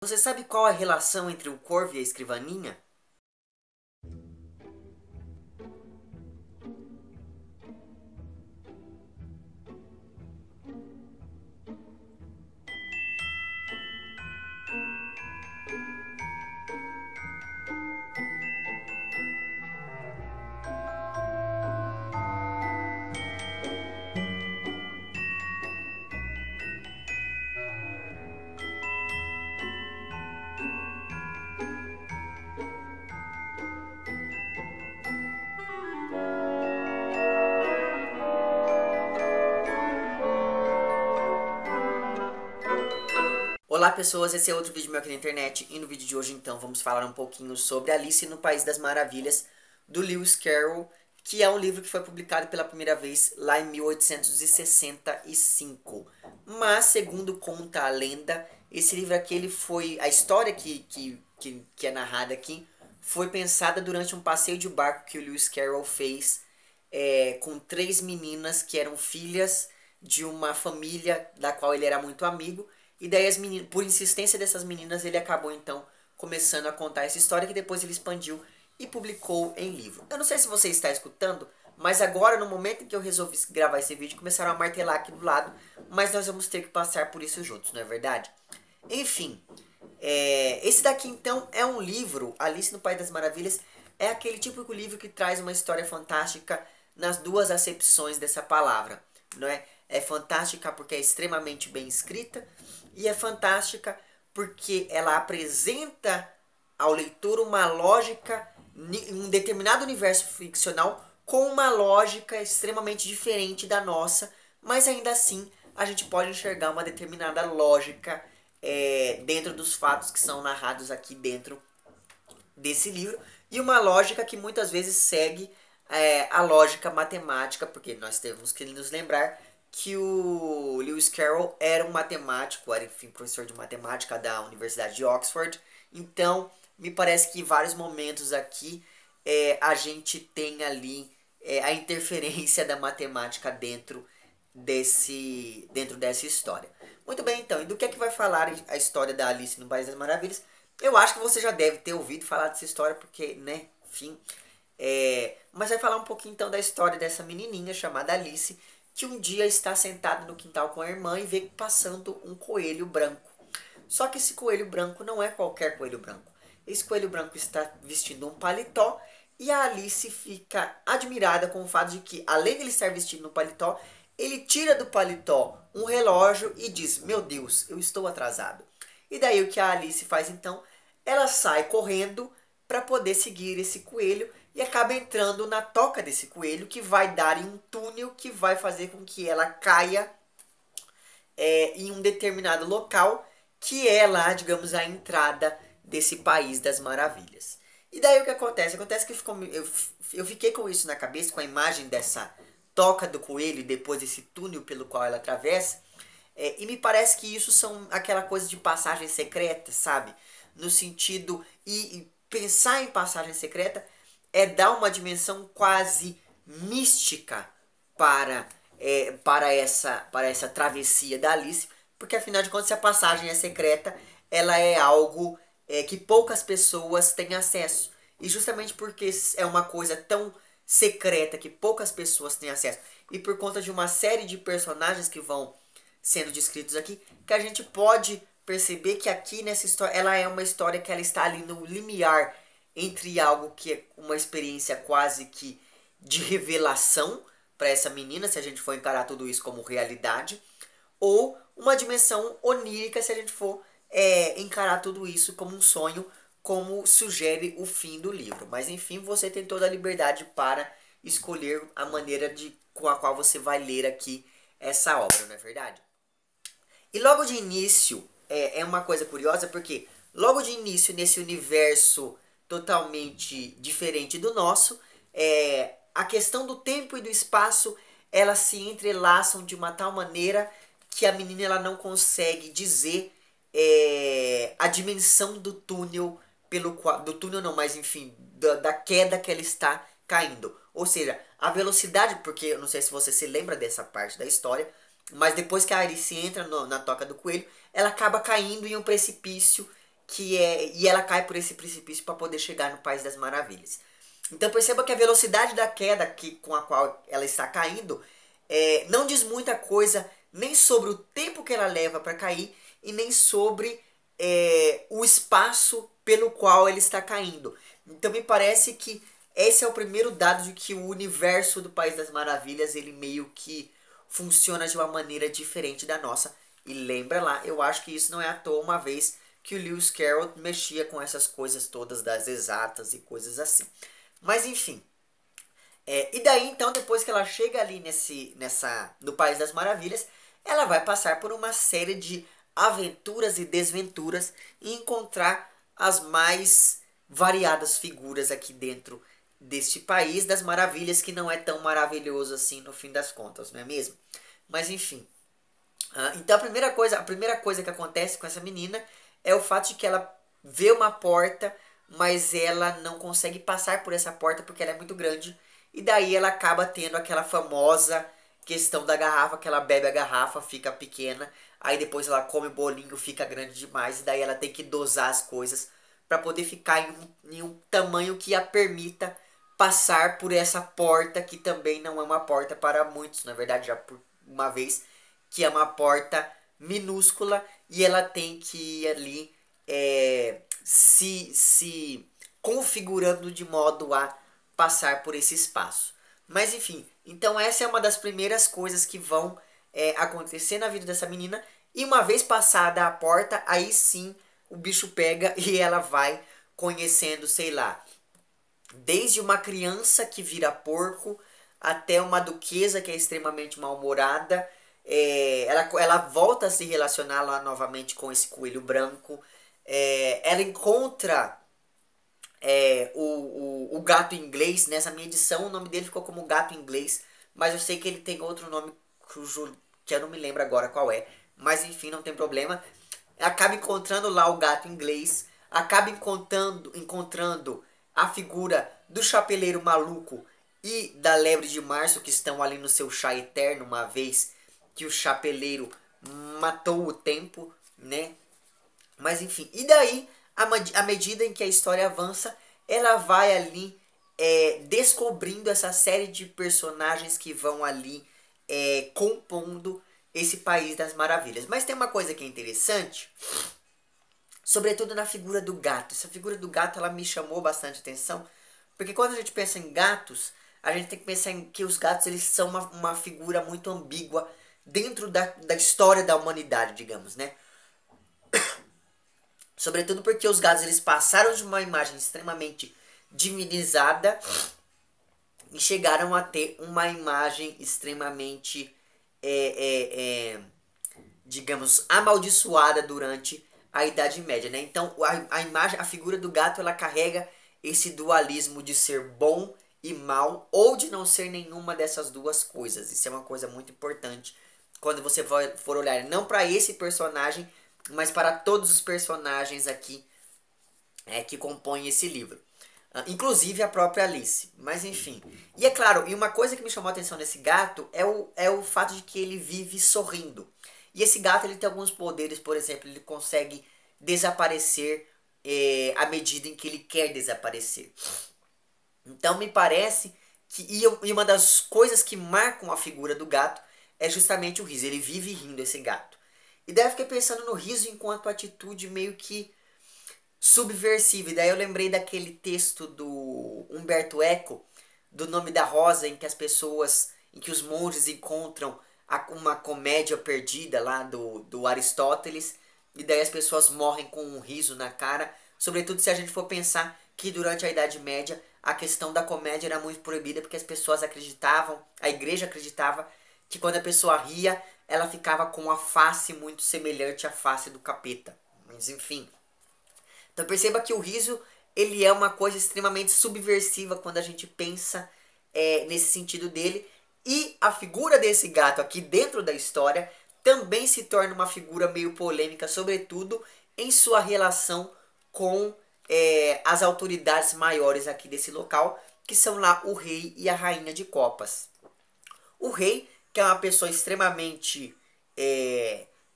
Você sabe qual a relação entre o corvo e a escrivaninha? Olá pessoas, esse é outro vídeo meu aqui na internet e no vídeo de hoje então vamos falar um pouquinho sobre Alice no País das Maravilhas do Lewis Carroll, que é um livro que foi publicado pela primeira vez lá em 1865. Mas segundo conta a lenda, esse livro aqui ele foi, a história que é narrada aqui foi pensada durante um passeio de barco que o Lewis Carroll fez com três meninas que eram filhas de uma família da qual ele era muito amigo. E daí as meninas, por insistência dessas meninas, ele acabou então começando a contar essa história que depois ele expandiu e publicou em livro. Eu não sei se você está escutando, mas agora no momento em que eu resolvi gravar esse vídeo, começaram a martelar aqui do lado, mas nós vamos ter que passar por isso juntos, não é verdade? Enfim, esse daqui então é um livro, Alice no País das Maravilhas, é aquele típico livro que traz uma história fantástica nas duas acepções dessa palavra, não é? É fantástica porque é extremamente bem escrita e é fantástica porque ela apresenta ao leitor uma lógica em um determinado universo ficcional com uma lógica extremamente diferente da nossa, mas ainda assim a gente pode enxergar uma determinada lógica dentro dos fatos que são narrados aqui dentro desse livro, e uma lógica que muitas vezes segue a lógica matemática, porque nós temos que nos lembrar que o Lewis Carroll era um matemático, era enfim professor de matemática da Universidade de Oxford. Então me parece que em vários momentos aqui a gente tem ali a interferência da matemática dentro dessa história. Muito bem, então, e do que é que vai falar a história da Alice no País das Maravilhas? Eu acho que você já deve ter ouvido falar dessa história, porque, né, enfim. Mas vai falar um pouquinho então da história dessa menininha chamada Alice, que um dia está sentada no quintal com a irmã e vê passando um coelho branco. Só que esse coelho branco não é qualquer coelho branco. Esse coelho branco está vestindo um paletó e a Alice fica admirada com o fato de que, além de ele estar vestindo um paletó, ele tira do paletó um relógio e diz: meu Deus, eu estou atrasado. E daí o que a Alice faz então? Ela sai correndo para poder seguir esse coelho e acaba entrando na toca desse coelho, que vai dar em um túnel que vai fazer com que ela caia em um determinado local, que é lá, digamos, a entrada desse País das Maravilhas. E daí o que acontece? Acontece que eu fiquei com isso na cabeça, com a imagem dessa toca do coelho e depois desse túnel pelo qual ela atravessa. E me parece que isso são aquela coisa de passagem secreta, sabe? No sentido, e pensar em passagem secreta é dar uma dimensão quase mística para essa travessia da Alice, porque afinal de contas, se a passagem é secreta, ela é algo que poucas pessoas têm acesso. E justamente porque é uma coisa tão secreta que poucas pessoas têm acesso, e por conta de uma série de personagens que vão sendo descritos aqui, que a gente pode perceber que aqui nessa história, ela é uma história que ela está ali no limiar entre algo que é uma experiência quase que de revelação para essa menina, se a gente for encarar tudo isso como realidade, ou uma dimensão onírica, se a gente for encarar tudo isso como um sonho, como sugere o fim do livro. Mas enfim, você tem toda a liberdade para escolher a maneira com a qual você vai ler aqui essa obra, não é verdade? E logo de início, é uma coisa curiosa, porque logo de início, nesse universo totalmente diferente do nosso, a questão do tempo e do espaço, elas se entrelaçam de uma tal maneira que a menina ela não consegue dizer a dimensão do túnel pelo qual, do túnel não, mas enfim, da queda que ela está caindo. Ou seja, a velocidade, porque eu não sei se você se lembra dessa parte da história, mas depois que a Alice entra na toca do coelho, ela acaba caindo em um precipício e ela cai por esse precipício para poder chegar no País das Maravilhas. Então perceba que a velocidade da queda com a qual ela está caindo não diz muita coisa nem sobre o tempo que ela leva para cair e nem sobre o espaço pelo qual ela está caindo. Então me parece que esse é o primeiro dado de que o universo do País das Maravilhas ele meio que funciona de uma maneira diferente da nossa. E lembra lá, eu acho que isso não é à toa, uma vez que o Lewis Carroll mexia com essas coisas todas das exatas e coisas assim. Mas enfim. E daí então, depois que ela chega ali no País das Maravilhas, ela vai passar por uma série de aventuras e desventuras e encontrar as mais variadas figuras aqui dentro deste País das Maravilhas, que não é tão maravilhoso assim no fim das contas, não é mesmo? Mas enfim. Então a primeira coisa que acontece com essa menina é o fato de que ela vê uma porta, mas ela não consegue passar por essa porta porque ela é muito grande. E daí ela acaba tendo aquela famosa questão da garrafa, que ela bebe a garrafa, fica pequena, aí depois ela come o bolinho, fica grande demais, e daí ela tem que dosar as coisas para poder ficar em um tamanho que a permita passar por essa porta, que também não é uma porta para muitos, na verdade, já por uma vez, que é uma porta minúscula e ela tem que ir ali se configurando de modo a passar por esse espaço. Mas enfim, então essa é uma das primeiras coisas que vão acontecer na vida dessa menina. E uma vez passada a porta, aí sim o bicho pega e ela vai conhecendo, sei lá, desde uma criança que vira porco até uma duquesa que é extremamente mal-humorada. Ela volta a se relacionar lá novamente com esse coelho branco. Ela encontra o gato inglês. Nessa minha edição o nome dele ficou como gato inglês, mas eu sei que ele tem outro nome que eu não me lembro agora qual é. Mas enfim, não tem problema. Acaba encontrando lá o gato inglês. Acaba encontrando a figura do chapeleiro maluco e da lebre de março, que estão ali no seu chá eterno, uma vez que o chapeleiro matou o tempo, né? Mas enfim, e daí, à medida em que a história avança, ela vai ali descobrindo essa série de personagens que vão ali compondo esse País das Maravilhas. Mas tem uma coisa que é interessante, sobretudo na figura do gato. Essa figura do gato ela me chamou bastante atenção, porque quando a gente pensa em gatos, a gente tem que pensar em que os gatos eles são uma figura muito ambígua dentro da história da humanidade, digamos, né? Sobretudo porque os gatos eles passaram de uma imagem extremamente divinizada e chegaram a ter uma imagem extremamente, digamos, amaldiçoada durante a Idade Média, né? Então a imagem, a figura do gato, ela carrega esse dualismo de ser bom e mal, ou de não ser nenhuma dessas duas coisas. Isso é uma coisa muito importante quando você for olhar não para esse personagem, mas para todos os personagens aqui que compõem esse livro. Inclusive a própria Alice. Mas enfim. E é claro, e uma coisa que me chamou a atenção nesse gato é o fato de que ele vive sorrindo. E esse gato ele tem alguns poderes, por exemplo, ele consegue desaparecer à medida em que ele quer desaparecer. Então me parece que e uma das coisas que marcam a figura do gato é justamente o riso. Ele vive rindo, esse gato. E daí eu fiquei pensando no riso enquanto atitude meio que subversiva. E daí eu lembrei daquele texto do Humberto Eco, do Nome da Rosa, em que as pessoas, em que os monges encontram uma comédia perdida lá do Aristóteles, e daí as pessoas morrem com um riso na cara, sobretudo se a gente for pensar que durante a Idade Média a questão da comédia era muito proibida, porque as pessoas acreditavam, a igreja acreditava, que quando a pessoa ria, ela ficava com a face muito semelhante à face do capeta. Mas enfim. Então perceba que o riso ele é uma coisa extremamente subversiva quando a gente pensa nesse sentido dele. E a figura desse gato aqui dentro da história também se torna uma figura meio polêmica, sobretudo em sua relação com as autoridades maiores aqui desse local, que são lá o rei e a rainha de copas. O rei, que é uma pessoa extremamente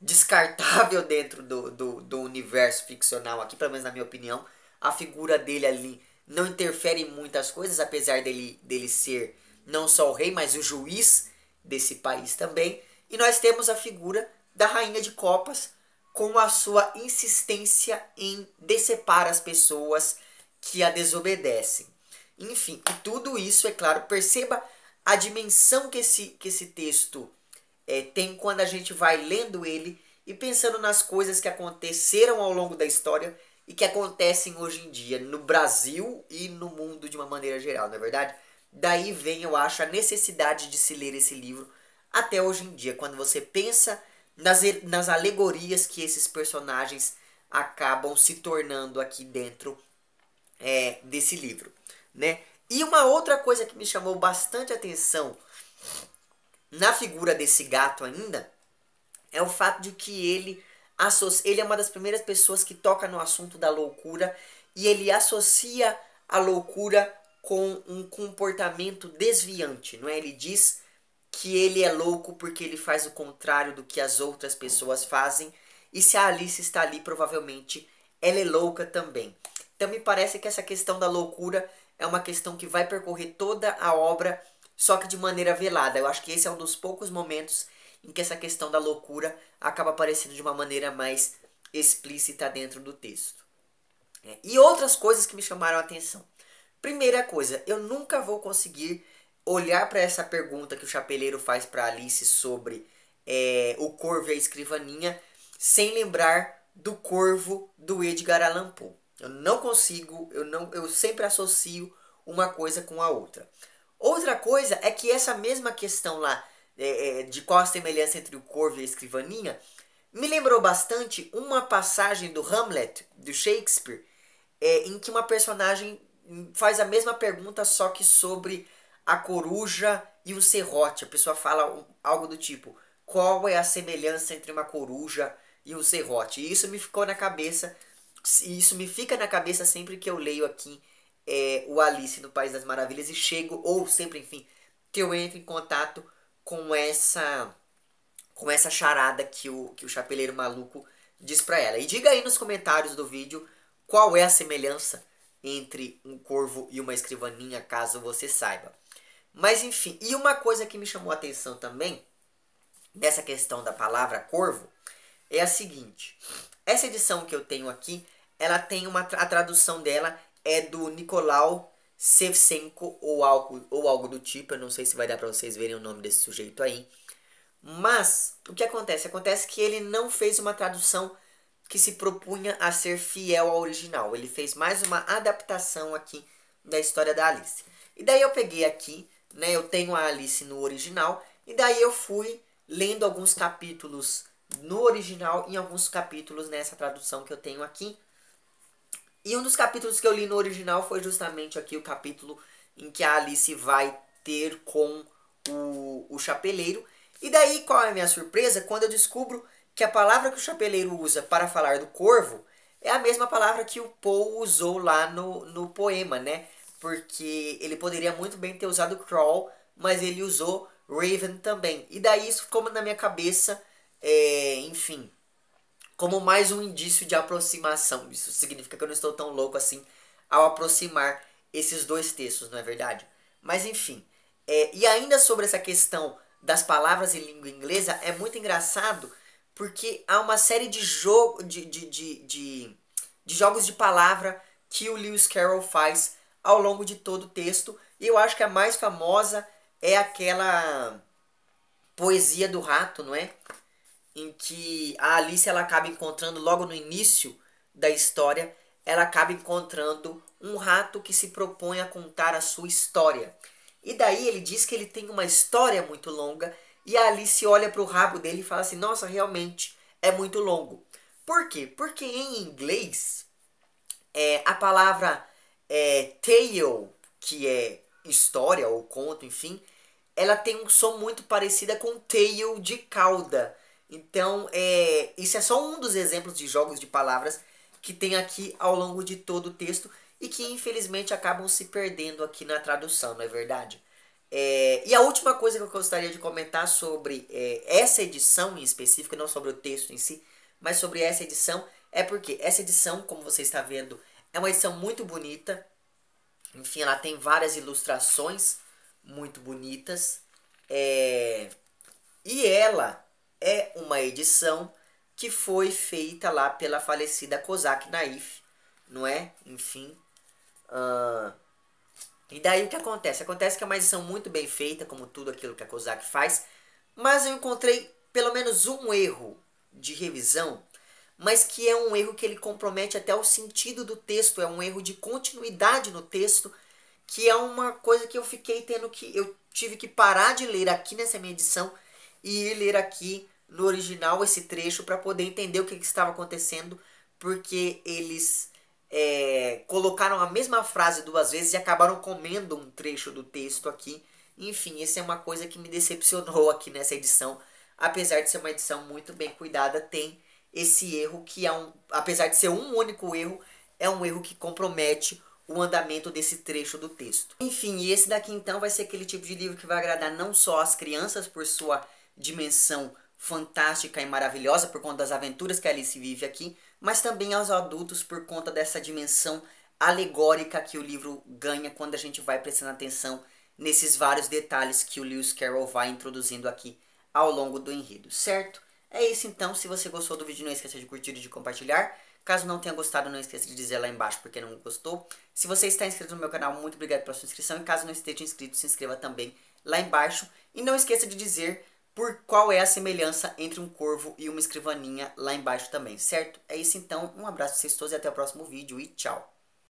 descartável dentro do universo ficcional aqui, pelo menos na minha opinião. A figura dele ali não interfere em muitas coisas, apesar dele ser não só o rei, mas o juiz desse país também. E nós temos a figura da Rainha de Copas com a sua insistência em decepar as pessoas que a desobedecem. Enfim, e tudo isso, é claro, perceba a dimensão que esse texto tem quando a gente vai lendo ele e pensando nas coisas que aconteceram ao longo da história e que acontecem hoje em dia no Brasil e no mundo de uma maneira geral, não é verdade? Daí vem, eu acho, a necessidade de se ler esse livro até hoje em dia, quando você pensa nas alegorias que esses personagens acabam se tornando aqui dentro desse livro, né? E uma outra coisa que me chamou bastante atenção na figura desse gato ainda é o fato de que ele é uma das primeiras pessoas que toca no assunto da loucura e ele associa a loucura com um comportamento desviante, não é? Ele diz que ele é louco porque ele faz o contrário do que as outras pessoas fazem, e se a Alice está ali, provavelmente ela é louca também. Então me parece que essa questão da loucura é uma questão que vai percorrer toda a obra, só que de maneira velada. Eu acho que esse é um dos poucos momentos em que essa questão da loucura acaba aparecendo de uma maneira mais explícita dentro do texto. E outras coisas que me chamaram a atenção. Primeira coisa, eu nunca vou conseguir olhar para essa pergunta que o chapeleiro faz para Alice sobre o corvo e a escrivaninha sem lembrar do corvo do Edgar Allan Poe. Eu não consigo, eu sempre associo uma coisa com a outra. Outra coisa é que essa mesma questão lá de qual a semelhança entre o corvo e a escrivaninha me lembrou bastante uma passagem do Hamlet, do Shakespeare, em que uma personagem faz a mesma pergunta, só que sobre a coruja e o serrote. A pessoa fala algo do tipo: qual é a semelhança entre uma coruja e um serrote? E isso me ficou na cabeça, e isso me fica na cabeça sempre que eu leio aqui o Alice no País das Maravilhas e chego, ou sempre, enfim, que eu entro em contato com essa charada que o chapeleiro maluco diz pra ela. E diga aí nos comentários do vídeo qual é a semelhança entre um corvo e uma escrivaninha, caso você saiba. Mas enfim, e uma coisa que me chamou a atenção também, dessa questão da palavra corvo, é a seguinte. Essa edição que eu tenho aqui, ela tem a tradução dela é do Nicolau Shevchenko ou algo do tipo. Eu não sei se vai dar para vocês verem o nome desse sujeito aí. Mas o que acontece? Acontece que ele não fez uma tradução que se propunha a ser fiel ao original. Ele fez mais uma adaptação aqui da história da Alice. E daí eu peguei aqui, né? Eu tenho a Alice no original. E daí eu fui lendo alguns capítulos no original e alguns capítulos nessa tradução que eu tenho aqui. E um dos capítulos que eu li no original foi justamente aqui o capítulo em que a Alice vai ter com o chapeleiro. E daí, qual é a minha surpresa? Quando eu descubro que a palavra que o chapeleiro usa para falar do corvo é a mesma palavra que o Poe usou lá no poema, né? Porque ele poderia muito bem ter usado crawl, mas ele usou raven também. E daí isso ficou na minha cabeça, enfim, como mais um indício de aproximação. Isso significa que eu não estou tão louco assim ao aproximar esses dois textos, não é verdade? Mas enfim, e ainda sobre essa questão das palavras em língua inglesa, é muito engraçado porque há uma série de jogos de palavra que o Lewis Carroll faz ao longo de todo o texto. E eu acho que a mais famosa é aquela poesia do rato, não é? Em que a Alice ela acaba encontrando logo no início da história, ela acaba encontrando um rato que se propõe a contar a sua história. E daí ele diz que ele tem uma história muito longa e a Alice olha para o rabo dele e fala assim: nossa, realmente é muito longo. Por quê? Porque em inglês a palavra tale, que é história ou conto, enfim, ela tem um som muito parecido com tail de cauda. Então, isso é só um dos exemplos de jogos de palavras que tem aqui ao longo de todo o texto e que infelizmente acabam se perdendo aqui na tradução, não é verdade? E a última coisa que eu gostaria de comentar sobre essa edição em específico, não sobre o texto em si, mas sobre essa edição, é porque essa edição, como você está vendo, é uma edição muito bonita. Enfim, ela tem várias ilustrações muito bonitas. E ela é uma edição que foi feita lá pela falecida Kozak Naif, não é? Enfim. E daí o que acontece? Acontece que é uma edição muito bem feita, como tudo aquilo que a Kozak faz, mas eu encontrei pelo menos um erro de revisão, mas que é um erro que ele compromete até o sentido do texto, é um erro de continuidade no texto, que é uma coisa que eu tive que parar de ler aqui nessa minha edição e ir ler aqui no original esse trecho para poder entender o que estava acontecendo, porque eles colocaram a mesma frase duas vezes e acabaram comendo um trecho do texto aqui. Enfim, essa é uma coisa que me decepcionou aqui nessa edição. Apesar de ser uma edição muito bem cuidada, tem esse erro que apesar de ser um único erro, é um erro que compromete o andamento desse trecho do texto. Enfim, e esse daqui então vai ser aquele tipo de livro que vai agradar não só as crianças por sua dimensão fantástica e maravilhosa por conta das aventuras que a Alice vive aqui, mas também aos adultos por conta dessa dimensão alegórica que o livro ganha quando a gente vai prestando atenção nesses vários detalhes que o Lewis Carroll vai introduzindo aqui ao longo do enredo, certo? É isso então, se você gostou do vídeo não esqueça de curtir e de compartilhar. Caso não tenha gostado, não esqueça de dizer lá embaixo porque não gostou. Se você está inscrito no meu canal, muito obrigado pela sua inscrição. E caso não esteja inscrito, se inscreva também lá embaixo. E não esqueça de dizer por qual é a semelhança entre um corvo e uma escrivaninha lá embaixo também, certo? É isso então, um abraço a vocês todos e até o próximo vídeo e tchau!